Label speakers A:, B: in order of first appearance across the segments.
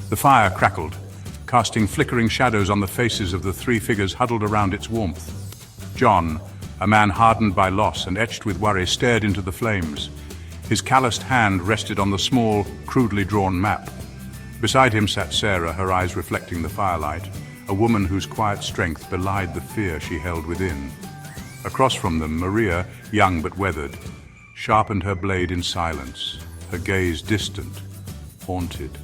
A: The fire crackled, casting flickering shadows on the faces of the three figures huddled around its warmth. John, a man hardened by loss and etched with worry, stared into the flames. His calloused hand rested on the small, crudely drawn map. Beside him sat Sarah, her eyes reflecting the firelight, a woman whose quiet strength belied the fear she held within. Across from them, Maria, young but weathered, sharpened her blade in silence, her gaze distant, haunted.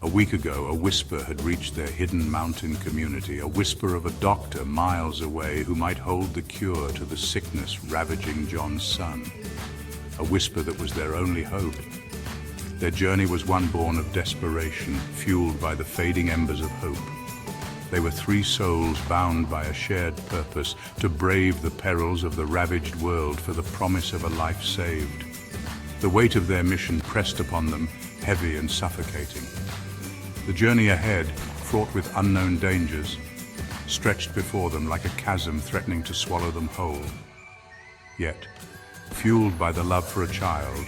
A: A week ago, a whisper had reached their hidden mountain community, a whisper of a doctor miles away who might hold the cure to the sickness ravaging John's son. A whisper that was their only hope. Their journey was one born of desperation, fueled by the fading embers of hope. They were three souls bound by a shared purpose to brave the perils of the ravaged world for the promise of a life saved. The weight of their mission pressed upon them, heavy and suffocating. The journey ahead, fraught with unknown dangers, stretched before them like a chasm threatening to swallow them whole. Yet, fueled by the love for a child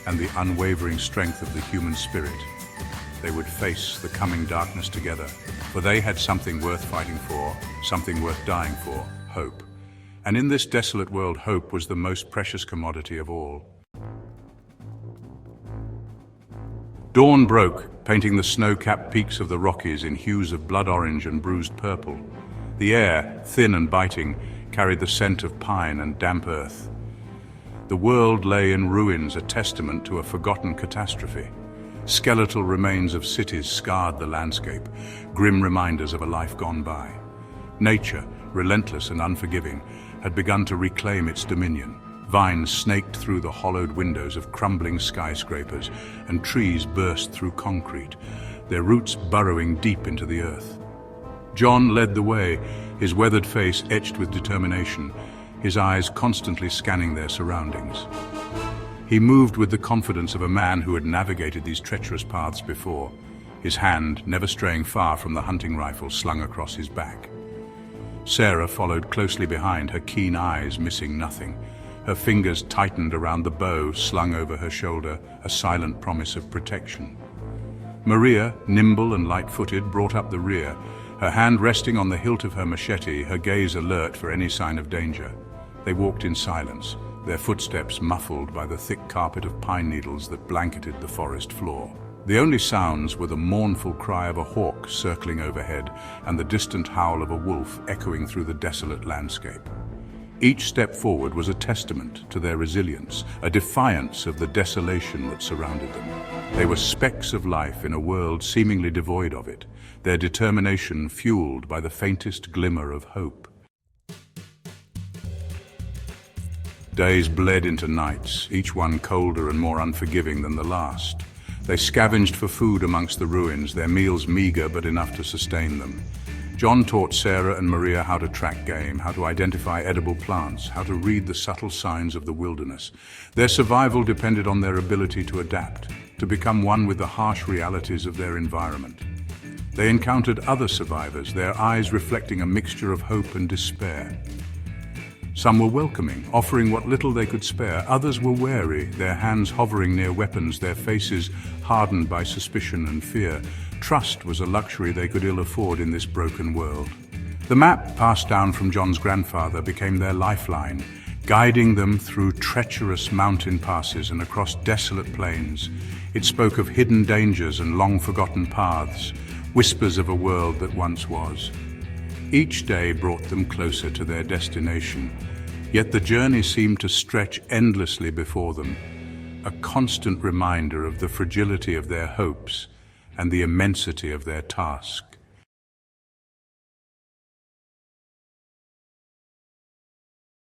A: and the unwavering strength of the human spirit, they would face the coming darkness together, for they had something worth fighting for, something worth dying for, hope. And in this desolate world, hope was the most precious commodity of all. Dawn broke, painting the snow-capped peaks of the Rockies in hues of blood orange and bruised purple. The air, thin and biting, carried the scent of pine and damp earth. The world lay in ruins, a testament to a forgotten catastrophe. Skeletal remains of cities scarred the landscape, grim reminders of a life gone by. Nature, relentless and unforgiving, had begun to reclaim its dominion. Vines snaked through the hollowed windows of crumbling skyscrapers, and trees burst through concrete, their roots burrowing deep into the earth. John led the way, his weathered face etched with determination, his eyes constantly scanning their surroundings. He moved with the confidence of a man who had navigated these treacherous paths before, his hand never straying far from the hunting rifle slung across his back. Sarah followed closely behind, her keen eyes missing nothing. Her fingers tightened around the bow slung over her shoulder, a silent promise of protection. Maria, nimble and light-footed, brought up the rear, her hand resting on the hilt of her machete, her gaze alert for any sign of danger. They walked in silence, their footsteps muffled by the thick carpet of pine needles that blanketed the forest floor. The only sounds were the mournful cry of a hawk circling overhead and the distant howl of a wolf echoing through the desolate landscape. Each step forward was a testament to their resilience, a defiance of the desolation that surrounded them. They were specks of life in a world seemingly devoid of it, their determination fueled by the faintest glimmer of hope. Days bled into nights, each one colder and more unforgiving than the last. They scavenged for food amongst the ruins, their meals meager but enough to sustain them. John taught Sarah and Maria how to track game, how to identify edible plants, how to read the subtle signs of the wilderness. Their survival depended on their ability to adapt, to become one with the harsh realities of their environment. They encountered other survivors, their eyes reflecting a mixture of hope and despair. Some were welcoming, offering what little they could spare. Others were wary, their hands hovering near weapons, their faces hardened by suspicion and fear. Trust was a luxury they could ill afford in this broken world. The map, passed down from John's grandfather, became their lifeline, guiding them through treacherous mountain passes and across desolate plains. It spoke of hidden dangers and long-forgotten paths, whispers of a world that once was. Each day brought them closer to their destination, yet the journey seemed to stretch endlessly before them, a constant reminder of the fragility of their hopes and the immensity of their task.